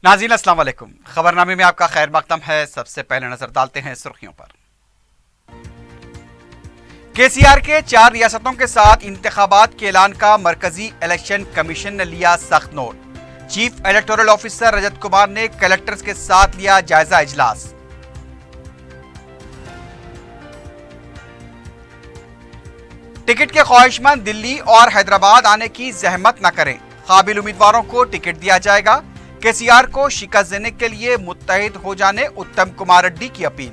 नाज़रीन अस्सलाम वालेकुम। खबरनामे में आपका खैर मकदम है। सबसे पहले नजर डालते हैं सुर्खियों पर। केसीआर के 4 रियासतों के साथ इंतखाबात के ऐलान का मरकजी इलेक्शन कमीशन ने लिया सख्त note. Chief electoral officer Rajat Kumar ने कलेक्टर्स के साथ लिया जायजा इजलास। टिकट के ख्वाहिशमंद दिल्ली और हैदराबाद आने की जहमत न करें, काबिल उम्मीदवारों को टिकट दिया जाएगा। केसीआर को शिकस्त देने के लिए मुत्तहिद हो जाने उत्तम कुमार रेड्डी की अपील।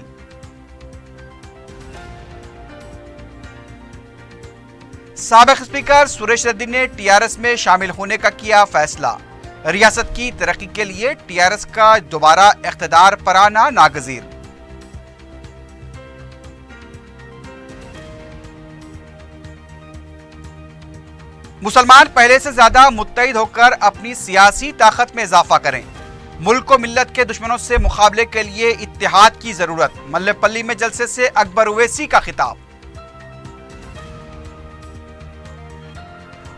साबिक स्पीकर सुरेश रेड्डी ने टीआरएस में शामिल होने का किया फैसला। रियासत की तरक्की के लिए टीआरएस का दोबारा इख्तिदार पर आना नागजीर। मुसलमान पहले से ज्यादा मुत्तहिद होकर अपनी सियासी ताकत में इजाफा करें। मुल्क को मिल्लत के दुश्मनों से मुकाबले के लिए इत्तेहाद की जरूरत। मल्लेपल्ली में जलसे से अकबर ओवैसी का खिताब।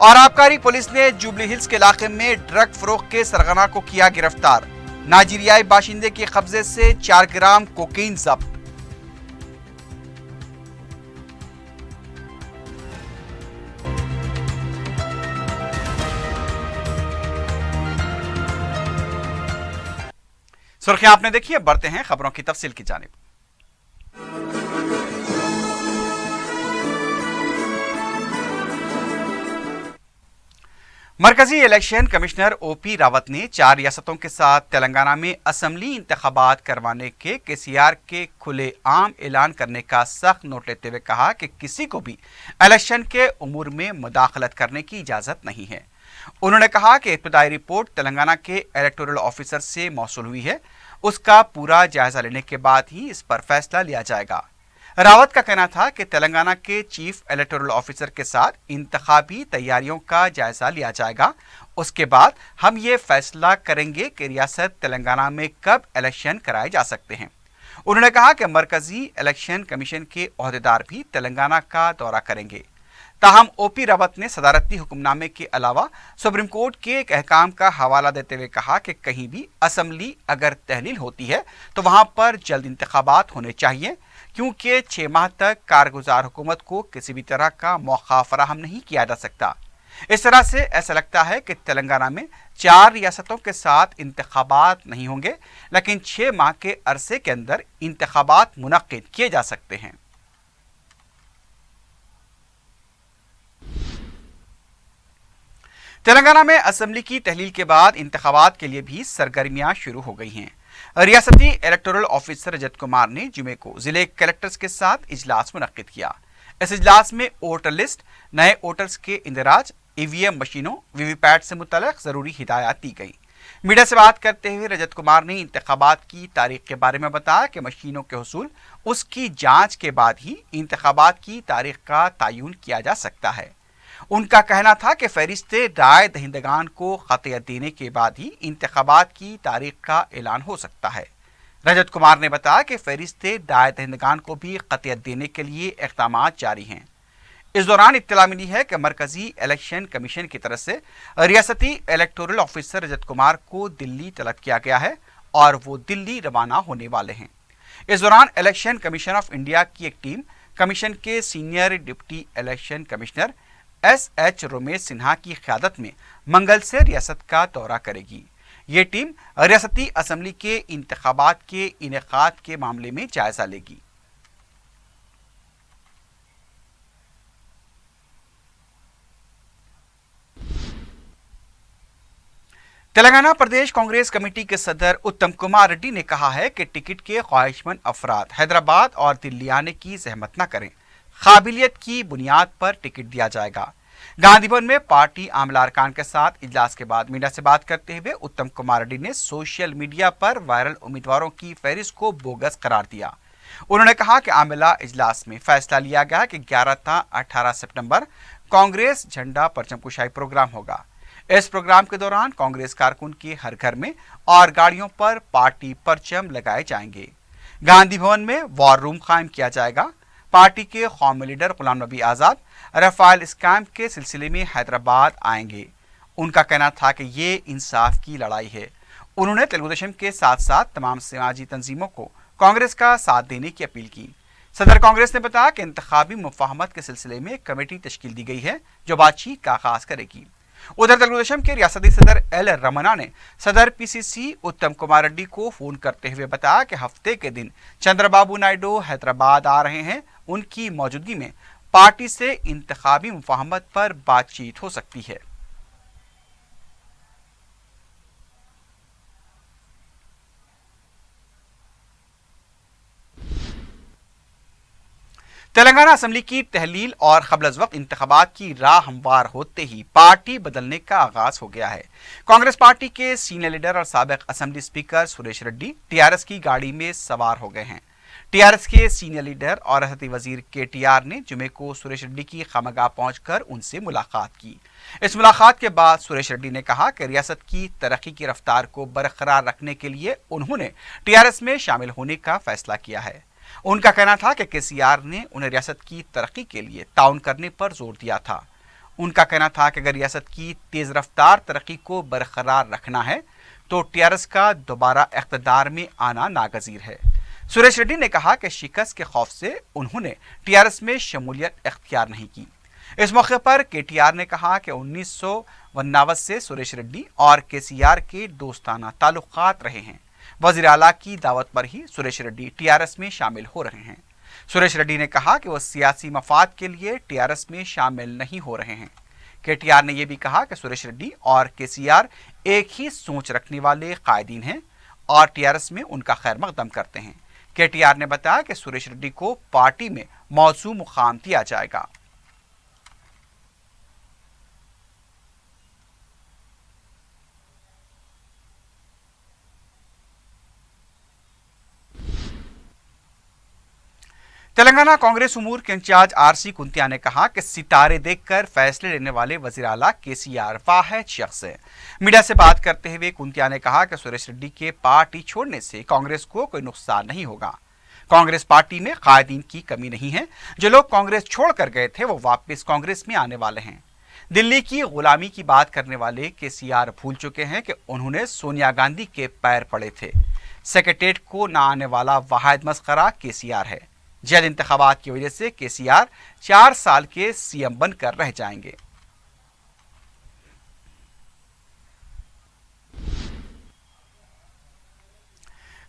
और आबकारी पुलिस ने जुबली हिल्स के इलाके में ड्रग फरोख्त के सरगना को किया गिरफ्तार। नाइजीरियाई बाशिंदे के कब्जे से 4 ग्राम कोकीन जब्त। सुर्खियां आपने देखी है, बढ़ते हैं खबरों की तफसील की जानिब। मरकजी इलेक्शन कमिश्नर ओपी रावत ने 4 रियासतों के साथ तेलंगाना में असम्बली इंतखाबात करवाने के केसीआर के खुले आम ऐलान करने का सख्त नोट लेते हुए कहा कि किसी को भी इलेक्शन के उमूर में मुदाखलत करने की इजाजत नहीं है। उन्होंने कहा कि इब्तदाई रिपोर्ट तेलंगाना के इलेक्टोरल ऑफिसर से मौसूल हुई है, उसका पूरा जायजा लेने के बाद ही इस पर फैसला लिया जाएगा। रावत का कहना था कि तेलंगाना के चीफ इलेक्टोरल ऑफिसर के साथ इंतखाबी तैयारियों का जायजा लिया जाएगा। उसके बाद हम ये फैसला करेंगे कि रियासत तेलंगाना में कब इलेक्शन कराए जा सकते हैं। उन्होंने कहा कि मरकजी इलेक्शन कमीशन के ओहदेदार भी तेलंगाना का दौरा करेंगे। ताहम ओपी रावत ने सदारती हुक्मनामे के अलावा सुप्रीम कोर्ट के एक अहकाम का हवाला देते हुए कहा कि कहीं भी असम्बली अगर तहलील होती है तो वहां पर जल्द इंतखाबात होने चाहिए, क्योंकि 6 माह तक कारगुजार हुकूमत को किसी भी तरह का मौका फराहम नहीं किया जा सकता। इस तरह से ऐसा लगता है कि तेलंगाना में 4 रियासतों के साथ इंतखाबात नहीं होंगे, लेकिन 6 माह के अरसे के अंदर इंतखाबात मुनक्किद किए जा सकते हैं। तेलंगाना में असेंबली की तहलील के बाद इंतखाबात के लिए भी सरगर्मियां शुरू हो गई हैं। रियासती इलेक्टोरल ऑफिसर रजत कुमार ने जुमे को जिले कलेक्टर्स के साथ इजलास मुनक्किद किया। इस इजलास में वोटर लिस्ट, नए वोटर्स के इंदराज, ईवीएम मशीनों, वीवीपैट से मुतल्लिक जरूरी हिदायत दी गई। मीडिया से बात करते हुए रजत कुमार ने इंतखाबात की तारीख के बारे में बताया कि मशीनों के हुसूल, उसकी जांच के बाद ही इंतखाबात की तारीख का तयन किया जा सकता है। उनका कहना था कि फहरिस्ते राय दहिंदगान को खतियत देने के बाद ही इंतखाबात की तारीख का ऐलान हो सकता है। रजत कुमार ने बताया कि फहरिस्ते राय दहिंदगान को भी खतियत देने के लिए इक़दाम जारी हैं। इस दौरान इत्तला मिली है कि मरकजी इलेक्शन कमीशन की तरफ से रियासती इलेक्टोरल ऑफिसर रजत कुमार को दिल्ली तलब किया गया है और वो दिल्ली रवाना होने वाले हैं। इस दौरान इलेक्शन कमीशन ऑफ इंडिया की एक टीम कमीशन के senior deputy election commissioner SH Romesh Sinha की क़यादत में मंगल से रियासत का दौरा करेगी। ये टीम रियासती असेंबली के इंतखाबात के इनेकाद के मामले में जायजा लेगी। तेलंगाना प्रदेश कांग्रेस कमेटी के सदर उत्तम कुमार रेड्डी ने कहा है कि टिकट के ख्वाहिशमंद अफराद हैदराबाद और दिल्ली आने की जहमत न करें, काबिलियत की बुनियाद पर टिकट दिया जाएगा। गांधी भवन में पार्टी आमला अरकान के साथ इजलास के बाद मीडिया से बात करते हुए उत्तम कुमार रेड्डी ने सोशल मीडिया पर वायरल उम्मीदवारों की फहरिस्त को बोगस करार दिया। उन्होंने कहा कि आमला इजलास में फैसला लिया गया कि 11 था 18 सितंबर कांग्रेस झंडा परचम कुशाई प्रोग्राम होगा। इस प्रोग्राम के दौरान कांग्रेस कारकुन के हर घर में और गाड़ियों पर पार्टी परचम लगाए जाएंगे। गांधी भवन में वॉर रूम कायम किया जाएगा। पार्टी के कौमी leader Ghulam Nabi Azad Rafale scam के सिलसिले में हैदराबाद आएंगे। उनका कहना था कि ये इंसाफ की लड़ाई है। उन्होंने तेलुगु देशम के साथ साथ तमाम समाजी तंजीमों को कांग्रेस का साथ देने की अपील की। सदर कांग्रेस ने बताया कि इंतखाबी मुफाहमत के सिलसिले में कमेटी तश्कील दी गई है जो बातचीत का आगाज करेगी। उधर तेलुगु देशम के रियासती सदर एल रमना ने सदर पीसीसी उत्तम कुमार रेड्डी को फोन करते हुए बताया कि हफ्ते के दिन चंद्रबाबू नायडू हैदराबाद आ रहे हैं। उनकी मौजूदगी में पार्टी से इंतखाबी मुफाहमत पर बातचीत हो सकती है। तेलंगाना असेंबली की तहलील और क़ब्ल वक्त इंतखाबात की राह हमवार होते ही पार्टी बदलने का आगाज हो गया है। कांग्रेस पार्टी के सीनियर लीडर और साबिक assembly speaker Suresh Reddy TRS की गाड़ी में सवार हो गए हैं। टीआरएस के सीनियर लीडर और रियासती वजीर केटीआर ने जुमे को सुरेश रेड्डी की खामगाह पहुंचकर उनसे मुलाकात की। इस मुलाकात के बाद सुरेश रेड्डी ने कहा कि रियासत की तरक्की की रफ्तार को बरकरार रखने के लिए उन्होंने टीआरएस में शामिल होने का फैसला किया है। उनका कहना था कि केसीआर ने उन्हें रियासत की तरक्की के लिए ताउन करने पर जोर दिया था। उनका कहना था कि अगर रियासत की तेज रफ्तार तरक्की को बरकरार रखना है तो टीआरएस का दोबारा इख्तिदार में आना नागजीर है। सुरेश रेड्डी ने कहा कि शिकस्त के खौफ से उन्होंने टीआरएस में शमूलियत इख्तियार नहीं की। इस मौके पर केटीआर ने कहा कि 1959 से सुरेश रेड्डी और केसीआर के दोस्ताना ताल्लुकात रहे हैं। वजीर आला की दावत पर ही सुरेश रेड्डी टीआरएस में शामिल हो रहे हैं। सुरेश रेड्डी ने कहा कि वो सियासी मफाद के लिए टीआरएस में शामिल नहीं हो रहे हैं। केटीआर ने यह भी कहा कि सुरेश रेड्डी और केसीआर एक ही सोच रखने वाले कायदीन हैं और टीआरएस में उनका खैर मकदम करते हैं। केटीआर ने बताया कि सुरेश रेड्डी को पार्टी में मौजू मुकाम दिया जाएगा। तेलंगाना कांग्रेस उमूर के इंचार्ज आरसी कुंतिया ने कहा कि सितारे देखकर फैसले लेने वाले वजीर आला केसीआर वाहिद शख्स है। मीडिया से बात करते हुए कुंतिया ने कहा कि सुरेश रेड्डी के पार्टी छोड़ने से कांग्रेस को कोई नुकसान नहीं होगा। कांग्रेस पार्टी में कायदीन की कमी नहीं है। जो लोग कांग्रेस छोड़कर गए थे वो वापस कांग्रेस में आने वाले हैं। दिल्ली की गुलामी की बात करने वाले केसीआर भूल चुके हैं कि उन्होंने सोनिया गांधी के पैर पड़े थे। सेक्रेटेरिएट को न आने वाला वाहिद मस्खरा केसीआर है। जल्द इंतखाबात की वजह से केसीआर 4 साल के सीएम बनकर रह जाएंगे।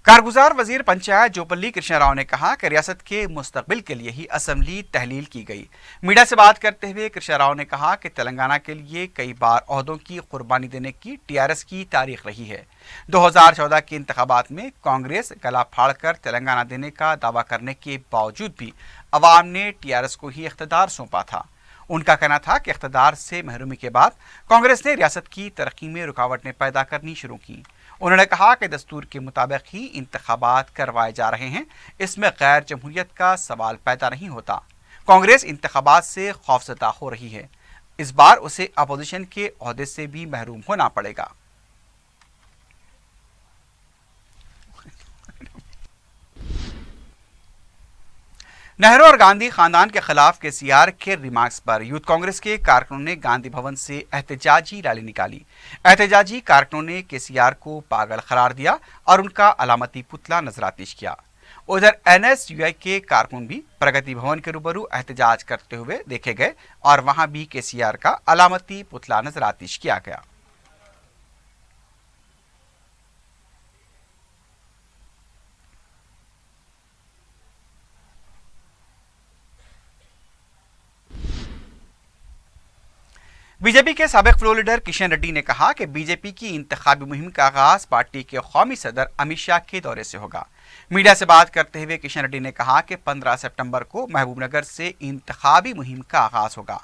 कारगुजार वजीर पंचायत जोपल्ली कृष्णा राव ने कहा कि रियासत के मुस्तकबिल के लिए ही असेंबली तहलील की गई। मीडिया से बात करते हुए कृष्णा राव ने कहा कि तेलंगाना के लिए कई बार ओहदों की कुर्बानी देने की टीआरएस की तारीख रही है। 2014 के इंतखाबात में कांग्रेस गला फाड़कर तेलंगाना देने का दावा करने के बावजूद भी अवाम ने टीआरएस को ही इख्तिदार सौंपा था। उनका कहना था कि इख्तिदार से महरूमी के बाद कांग्रेस ने रियासत की तरक्की में रुकावटें पैदा करनी शुरू की। उन्होंने कहा कि दस्तूर के मुताबिक ही इंतखाबात करवाए जा रहे हैं, इसमें गैर जमहूरियत का सवाल पैदा नहीं होता। कांग्रेस इंतखाबात से खौफजदा हो रही है। इस बार उसे अपोजिशन के ओहदे से भी महरूम होना पड़ेगा। नेहरू और गांधी खानदान के खिलाफ केसीआर के रिमार्क्स पर यूथ कांग्रेस के कारकुनों ने गांधी भवन से एहतजाजी रैली निकाली। एहतजाजी कारकुनों ने केसीआर को पागल करार दिया और उनका अलामती पुतला नजरातिश किया। उधर एनएसयूआई के कारकुन भी प्रगति भवन के रूबरू एहतजाज करते हुए देखे गए और वहां भी केसीआर का अलामती पुतला नजरातिश किया गया। बीजेपी के साबिक फ्लोर लीडर किशन रेड्डी ने कहा कि बीजेपी की इंतखाबी मुहिम का आगाज पार्टी के कौमी सदर अमित शाह के दौरे से होगा। मीडिया से बात करते हुए किशन रेड्डी ने कहा कि 15 सितंबर को महबूबनगर से इंतखाबी मुहिम का आगाज होगा।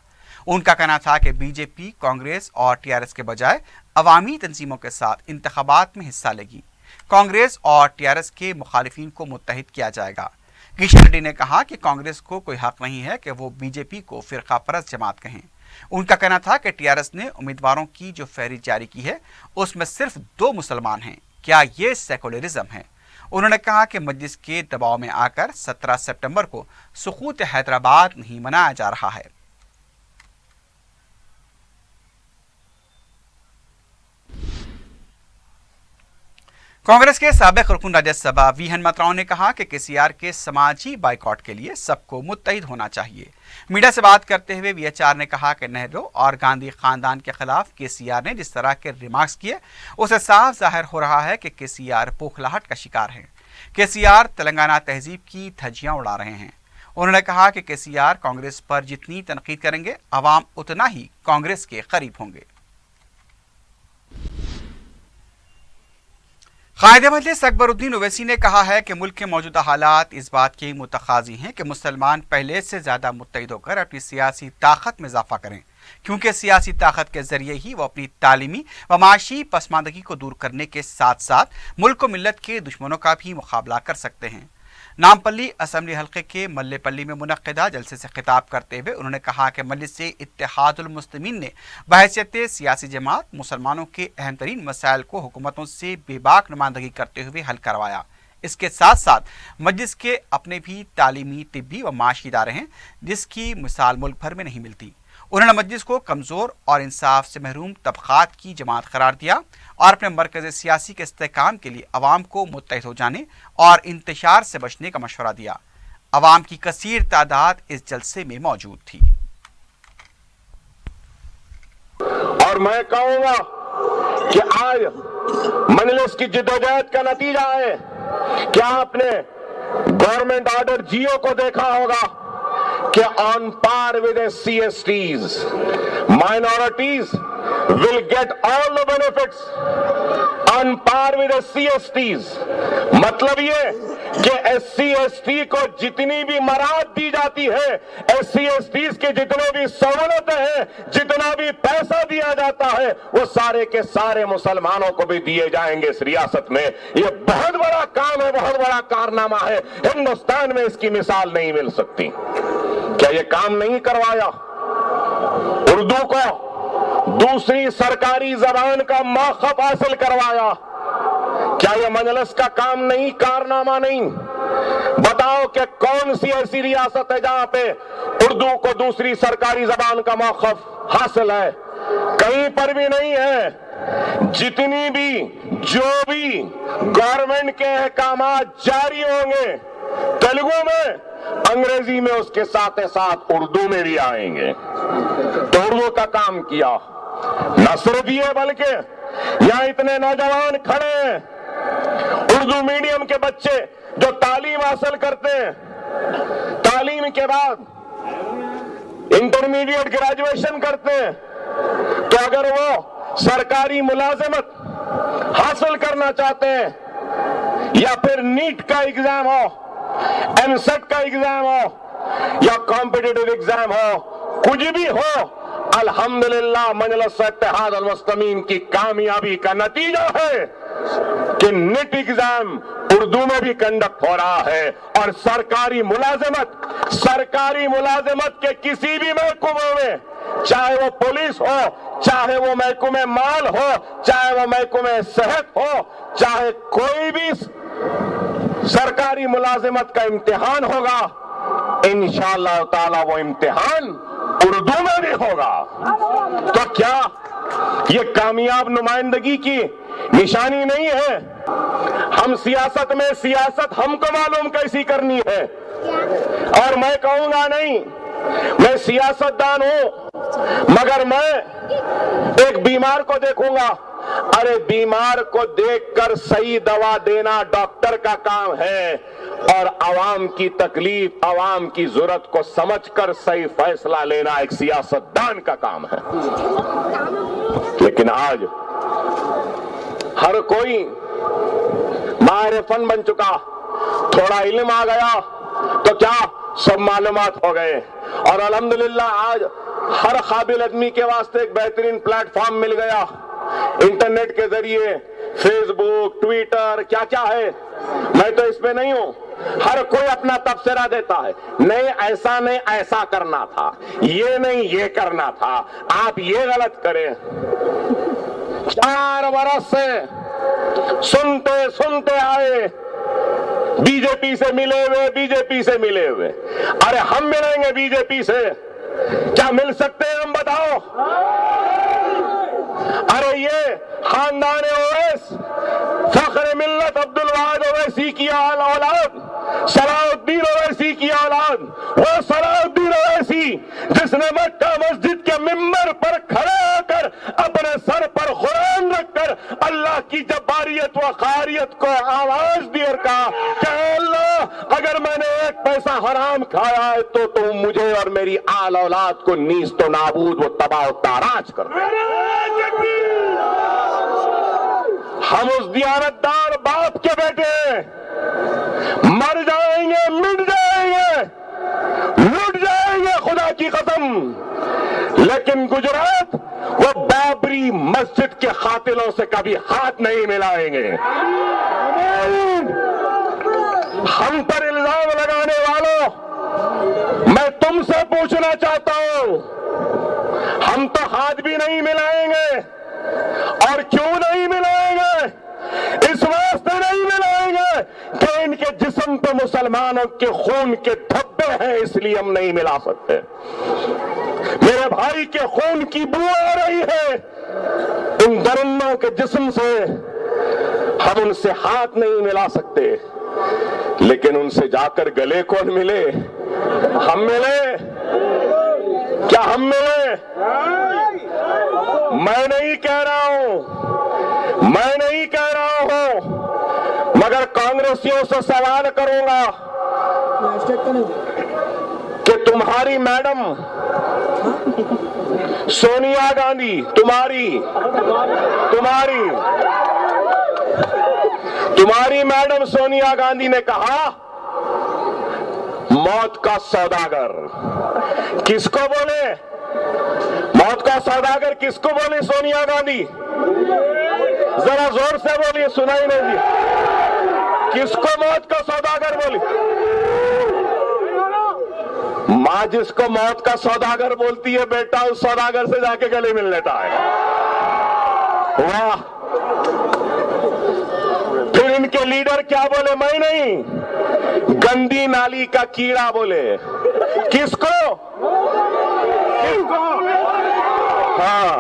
उनका कहना था कि बीजेपी कांग्रेस और टीआरएस के बजाय अवामी तंजीमों के साथ इंतखाबात में हिस्सा लेगी। कांग्रेस और टीआरएस के मुखालिफिन को मुत्तहिद किया जाएगा। किशन रेड्डी ने कहा कि कांग्रेस को कोई हक नहीं है कि वो बीजेपी को फिरका परस्त जमात कहें। उनका कहना था कि टीआरएस ने उम्मीदवारों की जो फहरिस्त जारी की है उसमें सिर्फ 2 मुसलमान हैं। क्या ये सेकुलरिज्म है? उन्होंने कहा कि मजलिस के दबाव में आकर 17 सितंबर को सुकूत हैदराबाद नहीं मनाया जा रहा है। कांग्रेस के साबिक रुकन राज्यसभा वी हनुमंतराव ने कहा कि केसीआर के समाजी बाइकॉट के लिए सबको मुत्तहिद होना चाहिए। मीडिया से बात करते हुए वीएचआर ने कहा कि नेहरू और गांधी खानदान के खिलाफ केसीआर ने जिस तरह के रिमार्क्स किए उससे साफ जाहिर हो रहा है कि केसीआर बौखलाहट का शिकार है। केसीआर तेलंगाना तहजीब की धज्जियां उड़ा रहे हैं। उन्होंने कहा कि केसीआर कांग्रेस पर जितनी तनकीद करेंगे अवाम उतना ही कांग्रेस के करीब होंगे। कायदे मजलिस अकबरुद्दीन ओवैसी ने कहा है कि मुल्क के मौजूदा हालात इस बात के मुतकाजी हैं कि मुसलमान पहले से ज़्यादा मुत्तहिद होकर अपनी सियासी ताकत में इजाफा करें, क्योंकि सियासी ताकत के जरिए ही वो अपनी तालीमी व माशी पसमानदगी को दूर करने के साथ साथ मुल्क व मिल्लत के दुश्मनों का भी मुकाबला कर सकते हैं। नामपल्ली असम्बली हल्के के मल्लेपल्ली में मुनक्किदा जलसे से खिताब करते हुए उन्होंने कहा कि मजलिस इत्तेहादुल मुस्लिमीन ने बहैसियत सियासी जमात मुसलमानों के अहम तरीन मसाइल को हुकूमतों से बेबाक नुमाइंदगी करते हुए हल करवाया। इसके साथ साथ मजलिस के अपने भी तालीमी, तिब्बी व माशी इदारे हैं जिसकी मिसाल मुल्क भर में नहीं मिलती। उन्होंने मजलिस को कमज़ोर और इंसाफ से महरूम तबक़ात की जमात करार दिया और अपने मरकज़ सियासी के इस्तेहकाम के लिए अवाम को मुत्तहिद हो जाने और इंतशार से बचने का मशवरा दिया। अवाम की कसीर तादाद इस जलसे में मौजूद थी। और मैं कहूँगा कि आज मजलिस की जिद्दोजहद का नतीजा है कि आपने गवर्नमेंट ऑर्डर जियो को देखा होगा कि on par with SC/STs, minorities will get all the benefits on par with SC/STs। मतलब ये कि SC/ST को जितनी भी मराद दी जाती है, SC/STs के जितने भी सहूलतें हैं, जितना भी पैसा दिया जाता है, वो सारे के सारे मुसलमानों को भी दिए जाएंगे इस रियासत में। ये बहुत बड़ा काम है, बहुत बड़ा कारनामा है। हिंदुस्तान में इसकी मिसाल नहीं मिल सकती। क्या ये काम नहीं करवाया? उर्दू को दूसरी सरकारी जबान का मौक़िफ़ हासिल करवाया। क्या ये मजलिस का काम नहीं, कारनामा नहीं? बताओ कि कौन सी ऐसी रियासत है जहां पे उर्दू को दूसरी सरकारी जबान का मौक़िफ़ हासिल है? कहीं पर भी नहीं है। जितनी भी जो भी गवर्नमेंट के अहकामात जारी होंगे तेलुगु में, अंग्रेजी में, उसके साथ साथ उर्दू में भी आएंगे। तो उर्दू का काम किया। न सिर्फ ये बल्कि यहाँ इतने नौजवान खड़े हैं, उर्दू मीडियम के बच्चे जो तालीम हासिल करते हैं, तालीम के बाद इंटरमीडिएट ग्रेजुएशन करते हैं, तो अगर वो सरकारी मुलाजिमत हासिल करना चाहते हैं या फिर नीट का एग्जाम हो, एमसेट का एग्जाम हो या कॉम्पिटिटिव एग्जाम हो, कुछ भी हो, अल्हम्दुलिल्लाह मजलिस इत्तेहादुल मुस्लिमीन की कामयाबी का नतीजा है कि नीट एग्जाम उर्दू में भी कंडक्ट हो रहा है। और सरकारी मुलाजिमत के किसी भी महकमे में, चाहे वो पुलिस हो, चाहे वो महकमे माल हो, चाहे वो महकमे सेहत हो, चाहे कोई भी सरकारी मुलाजिमत का इम्तिहान होगा, इंशाअल्लाह ताला वो इम्तिहान उर्दू में भी होगा। तो क्या ये कामयाब नुमाइंदगी की निशानी नहीं है? हम सियासत में, सियासत हमको मालूम कैसी करनी है। और मैं कहूंगा नहीं, मैं सियासतदान हूं, मगर मैं एक बीमार को देखूंगा। अरे बीमार को देखकर सही दवा देना डॉक्टर का काम है, और आवाम की तकलीफ, आवाम की जरूरत को समझकर सही फैसला लेना एक सियासतदान का काम है। लेकिन आज हर कोई माहिर फन बन चुका, थोड़ा इल्म आ गया तो क्या सब मालूमात हो गए। और अल्हम्दुलिल्लाह आज हर काबिल आदमी के वास्ते एक बेहतरीन प्लेटफॉर्म मिल गया। इंटरनेट के जरिए फेसबुक, ट्विटर, क्या क्या है, मैं तो इस पे नहीं हूं। हर कोई अपना तबसरा देता है, नहीं ऐसा नहीं, ऐसा करना था, ये नहीं, ये करना था, आप ये गलत करें। 4 बरस से सुनते सुनते आए, बीजेपी से मिले हुए, बीजेपी से मिले हुए। अरे हम मिलेंगे बीजेपी से, क्या मिल सकते हैं हम, बताओ? अरे ये खानदान ओवैस فخر ملت عبدالواحد اویسی کی اولاد، صلاح الدین اویسی کی اولاد، وہ صلاح الدین اویسی جس نے مکہ مسجد کے ممبر پر کھڑے ہو کر اپنے سر پر قرآن رکھ کر اللہ کی جباریت و قہریت کو آواز دی اور کہا کہ اے اللہ اگر میں نے ایک پیسہ حرام کھایا ہے تو تم مجھے اور میری آل اولاد کو نیست و نابود و تباہ و تاراج کر دے۔ ہم اس دیانتدار باپ کے بیٹے ہیں، مر جائیں گے، مٹ جائیں گے، لٹ جائیں گے خدا کی قسم، لیکن گجرات وہ بابری مسجد کے قاتلوں سے کبھی ہاتھ نہیں ملائیں گے۔ ہم پر الزام لگانے والوں، میں تم سے پوچھنا چاہتا ہوں، ہم تو ہاتھ بھی نہیں ملائیں گے، اور کیوں نہیں ملائیں گے؟ اس واسطے نہیں ملائیں گے کہ ان کے جسم پہ مسلمانوں کے خون کے دھبے ہیں، اس لیے ہم نہیں ملا سکتے۔ میرے بھائی کے خون کی بو آ رہی ہے ان درندوں کے جسم سے، ہم ان سے ہاتھ نہیں ملا سکتے، لیکن ان سے جا کر گلے کون ملے؟ ہم ملے؟ کیا ہم ملے؟ میں نہیں کہہ رہا ہوں، میں نہیں کہہ رہا ہوں، مگر کانگریسیوں سے سوال کروں گا کہ تمہاری میڈم سونیا گاندھی، تمہاری میڈم سونیا گاندھی نے کہا موت کا سوداگر کس کو بولے؟ موت کا سوداگر کس کو بولے سونیا گاندھی؟ ذرا زور سے بولیے، سنائی نہیں دی۔ کس کو موت کا سوداگر بولی؟ ماں جس کو موت کا سوداگر بولتی ہے، بیٹا اس سوداگر سے جا کے گلے مل لیتا ہے۔ واہ! پھر ان کے لیڈر کیا بولے؟ میں نہیں، گندی نالی کا کیڑا بولے۔ کس کو؟ ہاں،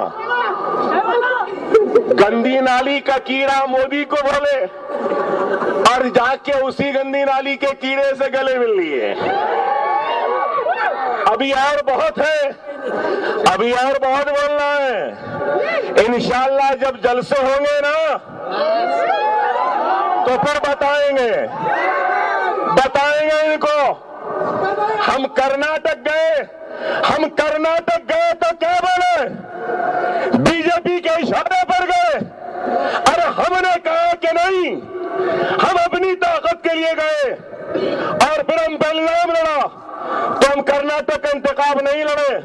گندی نالی کا کیڑا مودی کو بولے، اور جا کے اسی گندی نالی کے کیڑے سے گلے مل لیے۔ ابھی اور بہت ہے، ابھی اور بہت بولنا ہے۔ انشاءاللہ جب جلسے ہوں گے نا تو پھر بتائیں گے ان کو۔ ہم کرناٹک گئے تو کیا بولے؟ بی جے پی کے اشارے پر گئے، ارے ہم نے کہا کہ نہیں، ہم اپنی طاقت کے لیے گئے، اور پھر ہم پہ الزام لڑا تو ہم کرناٹک کا انتخاب نہیں لڑے،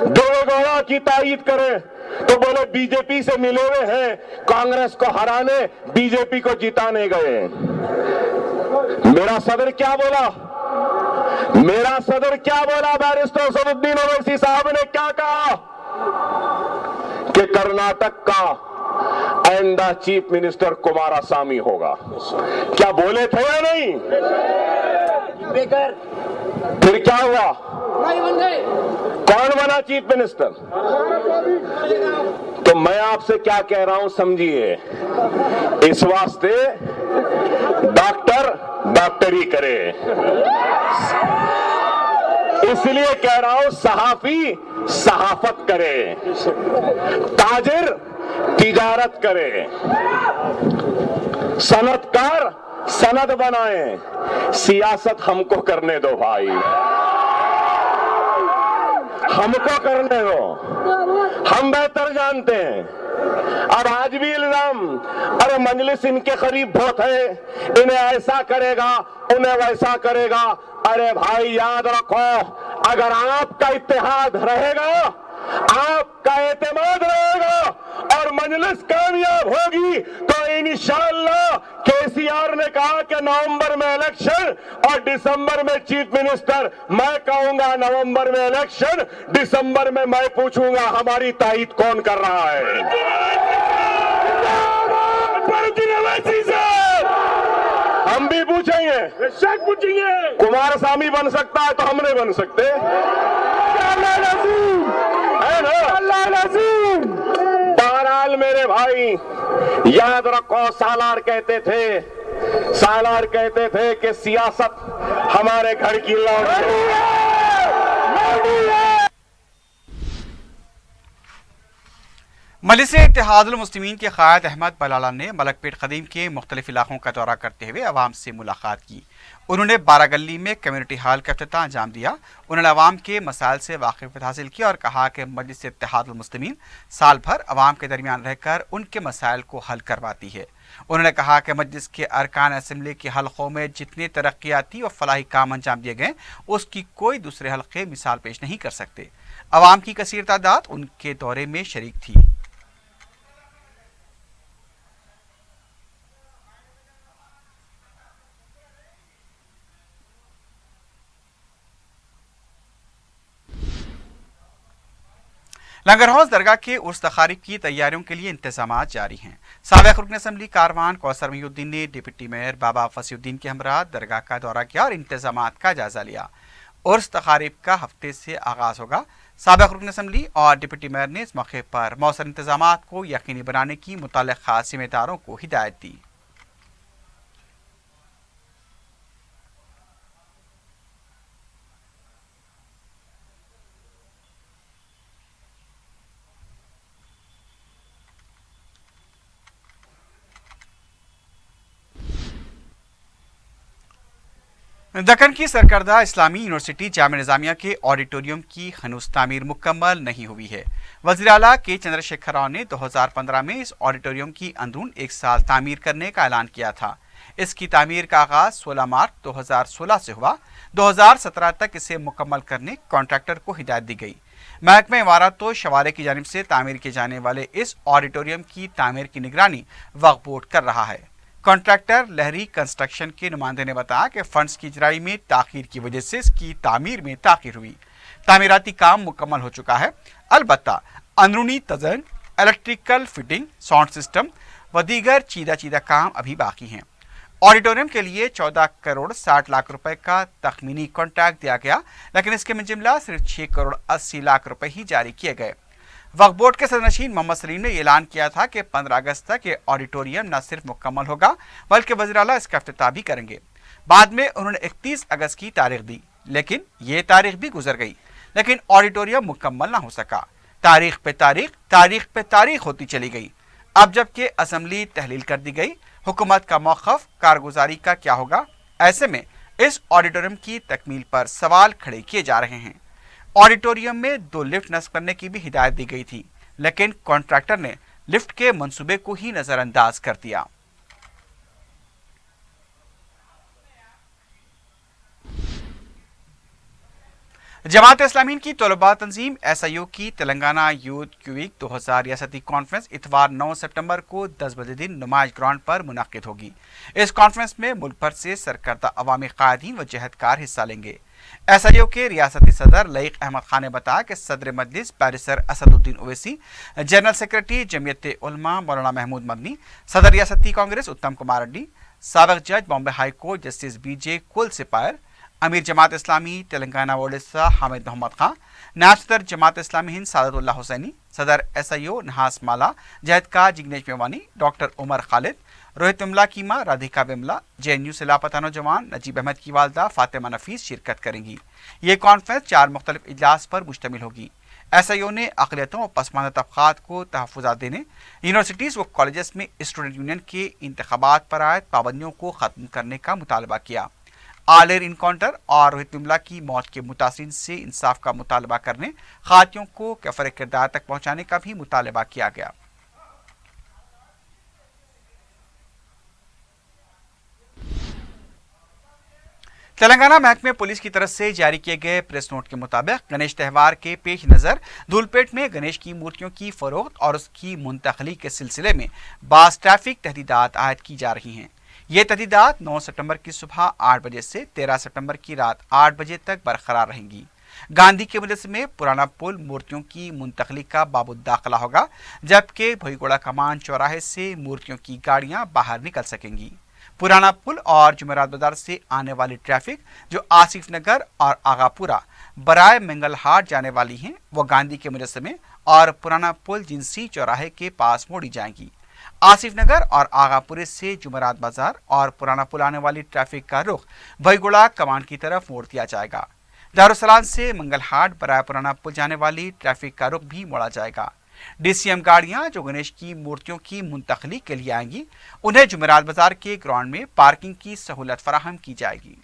دیوے گوڑا کی تائید کرے تو بولے بی جے پی سے ملے ہوئے ہیں، کانگریس کو ہرانے، بی جے پی کو جتانے گئے۔ میرا صدر کیا بولا؟ بیرسٹر اسد الدین اویسی صاحب نے کیا کہا کہ کرناٹک کا آئندہ چیف منسٹر کماراسوامی ہوگا۔ کیا بولے تھے یا نہیں؟ پھر کیا ہوا؟ کون بنا چیف منسٹر؟ تو میں آپ سے کیا کہہ رہا ہوں سمجھیے، اس واسطے ڈاکٹری کرے، اس لیے کہہ رہا ہوں صحافی صحافت کرے، تاجر تجارت کرے، صنعت کار سند بنائیں، سیاست ہم کو کرنے دو بھائی، ہم کو کرنے دو، ہم بہتر جانتے ہیں۔ اب آج بھی الزام، ارے مجلس ان کے قریب بہت ہے، انہیں ایسا کرے گا، انہیں ویسا کرے گا۔ ارے بھائی یاد رکھو، اگر آپ کا اتحاد رہے گا، آپ کا اعتماد رہے گا اور مجلس کامیاب ہوگی تو انشاءاللہ کے سی آر نے کہا کہ نومبر میں الیکشن اور دسمبر میں چیف منسٹر، میں کہوں گا نومبر میں الیکشن، دسمبر میں میں پوچھوں گا ہماری تائید کون کر رہا ہے۔ ہم بھی پوچھیں گے، کماراسوامی بن سکتا ہے تو ہم نہیں بن سکتے؟ بہرحال कल मेरे भाई याद रखो, सालार कहते थे कि सियासत हमारे घर की लौंडी है। मजलिस इत्तेहादुल मुस्लिमीन के क़ायद अहमद बलाला ने मलकपेट क़दीम के मुख्तलिफ इलाकों का दौरा करते हुए अवाम से मुलाकात की। उन्होंने बारागली में कम्युनिटी हॉल का इफ्तिताह अंजाम दिया। उन्होंने अवाम के मसाइल से वाकिफ़ियत हासिल की और कहा कि मजलिस इत्तेहादुल मुस्लिमीन साल भर अवाम के दरमियान रहकर उनके मसाइल को हल करवाती है। उन्होंने कहा कि मजलिस के अरकान असम्बली के हलकों में जितने तरक्याती और फलाही काम अंजाम दिए गए उसकी कोई दूसरे हलके मिसाल पेश नहीं कर सकते। अवाम की कसीर तादाद उनके दौरे में शरीक थी। लंगर हौस दरगाह के उर्स तकारीब की तैयारियों के लिए इंतजाम जारी हैं। साबिक़ रुकन असम्बली कारवान कौसर महिउद्दीन ने डिप्टी मेयर बाबा फसीउद्दीन के हमरा दरगाह का दौरा किया और इंतजाम का जायजा लिया। उर्स तकारीब का हफ्ते से आगाज होगा। साबिक़ रुकन असम्बली और डिप्टी मेयर ने इस मौके पर मौसर इंतजाम को यकीनी बनाने की मुतल्लिक़ा ज़िम्मेदारों को हिदायत दी। दक्कन की सरकर्दा इस्लामी यूनिवर्सिटी जामिया निज़ामिया के ऑडिटोरियम की हनूस तामीर मुकम्मल नहीं हुई है। वज़ीर आला के चंद्रशेखर राव ने 2015 में इस ऑडिटोरियम की अंदरून 1 साल तामीर करने का ऐलान किया था। इसकी तामीर का आगाज 16 मार्च 2016 से हुआ। 2017 तक इसे मुकम्मल करने कॉन्ट्रैक्टर को हिदायत दी गई। महकमा इमारत तो शवारे की जानिब से तामीर किए जाने वाले इस ऑडिटोरियम की तामीर की निगरानी वक्फ बोर्ड कर रहा है। कॉन्ट्रैक्टर लहरी कंस्ट्रक्शन के नुमाइंदे ने बताया कि फंड्स की इजराई में ताखीर की वजह से इसकी तामीर में ताखीर हुई। तामीराती काम मुकम्मल हो चुका है, अलबत्ता अंदरूनी तज़न, इलेक्ट्रिकल फिटिंग, साउंड सिस्टम व दीगर चीदा काम अभी बाकी हैं। ऑडिटोरियम के लिए 14 करोड़ 60 लाख रुपए का तखमीनी कॉन्ट्रैक्ट दिया गया, लेकिन इसके मुजमला सिर्फ 6 करोड़ 80 लाख रुपए ही जारी किए गए। वक्फ बोर्ड के सदरनशीन मोहम्मद सलीम ने ऐलान किया था कि 15 अगस्त तक ये ऑडिटोरियम न सिर्फ मुकम्मल होगा बल्कि वज़ीर आला इसका इफ्तिताह भी करेंगे। बाद में उन्होंने 31 अगस्त की तारीख दी, लेकिन ये तारीख भी गुजर गई, लेकिन ऑडिटोरियम मुकम्मल ना हो सका। तारीख पे तारीख होती चली गई। अब जबकि असम्बली तहलील कर दी गई, हुकूमत का मौक़िफ़ कारगुजारी का क्या होगा? ऐसे में इस ऑडिटोरियम की तकमील पर सवाल खड़े किए जा रहे हैं। ऑडिटोरियम में 2 लिफ्ट नस्ब करने की भी हिदायत दी गई थी, लेकिन कॉन्ट्रैक्टर ने लिफ्ट के मंसूबे को ही नजरअंदाज कर दिया। जमात इस्लामी की तलबा तंजीम SIO की तेलंगाना यूथ क्यूवीक 2000 रियासती कॉन्फ्रेंस इतवार 9 सितंबर को 10 बजे दिन नुमाइश ग्राउंड पर मुनाकिद होगी। इस कॉन्फ्रेंस में मुल्क भर से सरकर्दा अवामी कायदीन व जहदकार हिस्सा लेंगे। SIO के रियासती सदर लईक अहमद खान ने बताया कि सदर Majlis barrister Asaduddin Owaisi, general secretary Jamiat Ulama Maulana Mahmood Madani, सदर रियासती कांग्रेस उत्तम कुमार रेड्डी, साबिक़ जज Bombay high court justice BJ कुल सिपायर, अमीर जमात इस्लामी तेलंगाना व उड़ीसा हामिद मोहम्मद खान, नायब सदर जमात इस्लामी हिंद सादतुल्लाह हुसैनी, सदर SIO नहास माला जहदकार जिग्नेश मेवानी, डॉक्टर उमर खालिद, रोहित विमला कीमा, राधिका विमला, JNU से लापता नौजवान नजीब अहमद की वालदा फातिमा नफीस शिरकत करेंगी। ये कॉन्फ्रेंस 4 मुख्तलिफ इजलास पर मुश्तमिल होगी। SIO ने अक़लियतों और पसमानदा तबक़ात को तहफ़्फ़ुज़ात देने, यूनिवर्सिटीज़ व कॉलेजेस में स्टूडेंट यूनियन के इंतख़ाबात पर आयद पाबंदियों को ख़त्म करने का मुतालबा किया। आलेर इनकाउंटर और रोहित विमला की मौत के मुतासिरीन से इंसाफ का मुतालबा करने, खातियों को कफ़र किरदार तक पहुँचाने का भी मुतालबा किया गया। तेलंगाना महकमे पुलिस की तरफ से जारी किए गए प्रेस नोट के मुताबिक गणेश त्यौहार के पेश नज़र धूलपेट में गणेश की मूर्तियों की फरोख्त और उसकी मुंतकली के सिलसिले में बाज़ ट्रैफिक तहदीदात आयद की जा रही हैं। ये तहदीदात 9 सितंबर की सुबह 8 बजे से 13 सितंबर की रात 8 बजे तक बरकरार रहेंगी। गांधी के मजलिस में पुराना पुल मूर्तियों की मुंतकली का बाबुद दाखिला होगा, जबकि भोईगोड़ा कमान चौराहे से मूर्तियों की गाड़ियां बाहर निकल सकेंगी। पुराना पुल और जुमेरात बाजार से आने वाली ट्रैफिक जो आसिफ नगर और आगापुरा برائے منگل ہاٹ جانے والی ہیں وہ گاندھی کے مجسمے اور پرانا پل جنسی چوراہے کے پاس موڑی جائیں گی۔ آصف نگر اور آغا پورے سے جمعرات بازار اور پرانا پل آنے والی ٹریفک کا رخ بھائی گڑا کمان کی طرف موڑ دیا جائے گا۔ دارالسلام سے منگل ہاٹ برائے پرانا پل جانے والی ٹریفک کا رخ بھی موڑا جائے گا۔ ڈی سی ایم گاڑیاں جو گنیش کی مورتیوں کی منتقلی کے لیے آئیں گی انہیں جمعرات بازار کے گراؤنڈ میں پارکنگ کی سہولت فراہم کی جائے گی۔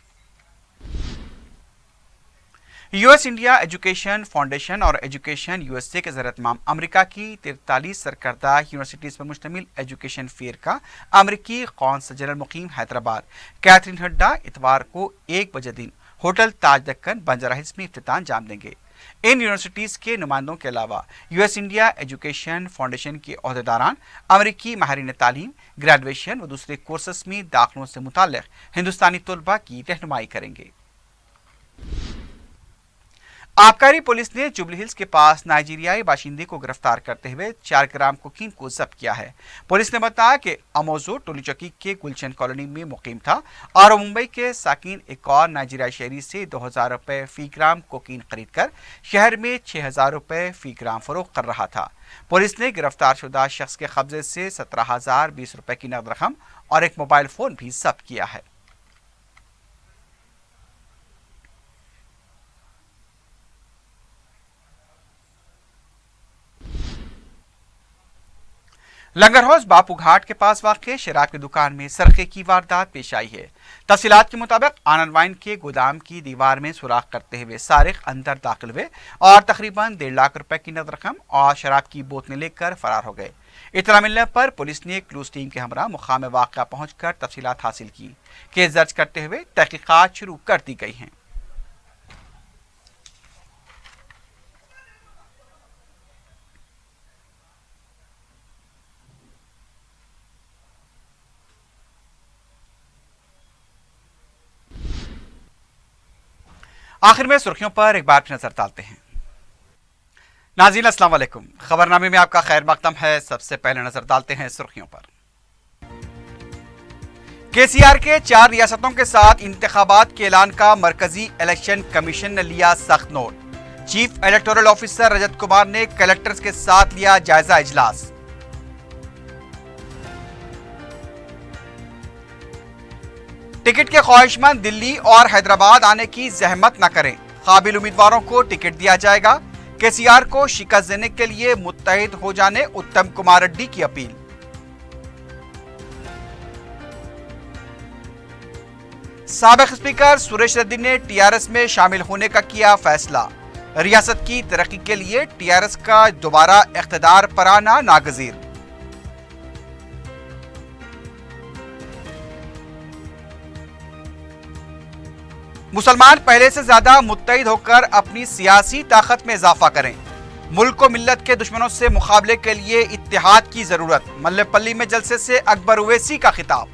U S India education foundation اور ایجوکیشن یو ایس اے کے زیر اہتمام امریکہ کی 43 سرکردہ یونیورسٹیز پر مشتمل ایجوکیشن فیئر کا امریکی قونصل جنرل مقیم حیدرآباد کیتھرین ہڈا اتوار کو 1 بجے دن ہوٹل تاج دکن بنجارہ ہلز میں افتتاح انجام دیں گے۔ ان یونیورسٹیز کے نمائندوں کے علاوہ U S India education foundation کے عہدیداران امریکی ماہرین تعلیم گریجویشن و دوسرے کورسز میں داخلوں سے متعلق ہندوستانی طلباء کی رہنمائی کریں گے۔ آبکاری پولیس نے جوبلی ہلز کے پاس نائجیریائی باشندے کو گرفتار کرتے ہوئے 4 گرام کوکین کو ضبط کیا ہے۔ پولیس نے بتایا کہ اموزو ٹولی چوکی کے گلشن کالونی میں مقیم تھا اور ممبئی کے ساکن ایک اور نائجیریائی شہری سے 2000 روپے فی گرام کوکین خرید کر شہر میں 6000 روپے فی گرام فروخت کر رہا تھا۔ پولیس نے گرفتار شدہ شخص کے قبضے سے 17,020 روپے کی نقد رقم اور ایک موبائل فون بھی ضبط کیا ہے۔ لنگر ہاؤس باپو گھاٹ کے پاس واقع شراب کی دکان میں سرقے کی واردات پیش آئی ہے۔ تفصیلات کے مطابق آنند وائن کے گودام کی دیوار میں سوراخ کرتے ہوئے سارق اندر داخل ہوئے اور تقریباً 1.5 لاکھ روپے کی نقد رقم اور شراب کی بوتلیں لے کر فرار ہو گئے۔ اطلاع ملنے پر پولیس نے کلوز ٹیم کے ہمراہ مقام واقعہ پہنچ کر تفصیلات حاصل کی۔ کیس درج کرتے ہوئے تحقیقات شروع کر دی گئی ہیں۔ آخر میں سرخیوں پر ایک بار پھر نظر ڈالتے ہیں۔ ناظرین السلام علیکم، خبر نامے میں آپ کا خیر مقدم ہے۔ سب سے پہلے نظر ڈالتے ہیں سرخیوں پر۔ کے سی آر کے 4 ریاستوں کے ساتھ انتخابات کے اعلان کا مرکزی الیکشن کمیشن نے لیا سخت note. Chief electoral officer Rajat Kumar نے کلکٹرز کے ساتھ لیا جائزہ اجلاس۔ ٹکٹ کے خواہش مند دلی اور حیدرآباد آنے کی زحمت نہ کریں، قابل امیدواروں کو ٹکٹ دیا جائے گا۔ کے سی آر کو شکست دینے کے لیے متحد ہو جانے اتم کمار ریڈی کی اپیل۔ سابق اسپیکر سریش ریڈی نے ٹی آر ایس میں شامل ہونے کا کیا فیصلہ۔ ریاست کی ترقی کے لیے ٹی آر ایس کا دوبارہ اقتدار پر آنا ناگزیر۔ مسلمان پہلے سے زیادہ متحد ہو کر اپنی سیاسی طاقت میں اضافہ کریں۔ ملک کو ملت کے دشمنوں سے مقابلے کے لیے اتحاد کی ضرورت۔ ملے پلی میں جلسے سے اکبر اویسی کا خطاب۔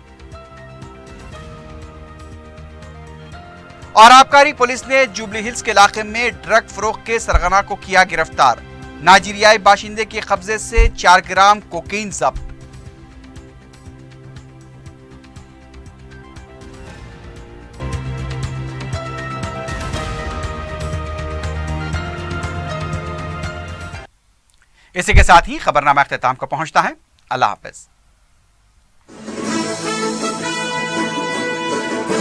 اور آبکاری پولیس نے جوبلی ہلز کے علاقے میں ڈرگ فروخت کے سرغنہ کو کیا گرفتار۔ نائجیریائی باشندے کے قبضے سے 4 گرام کوکین ضبط۔ اسی کے ساتھ ہی خبرنامہ اختتام کو پہنچتا ہے۔ اللہ حافظ۔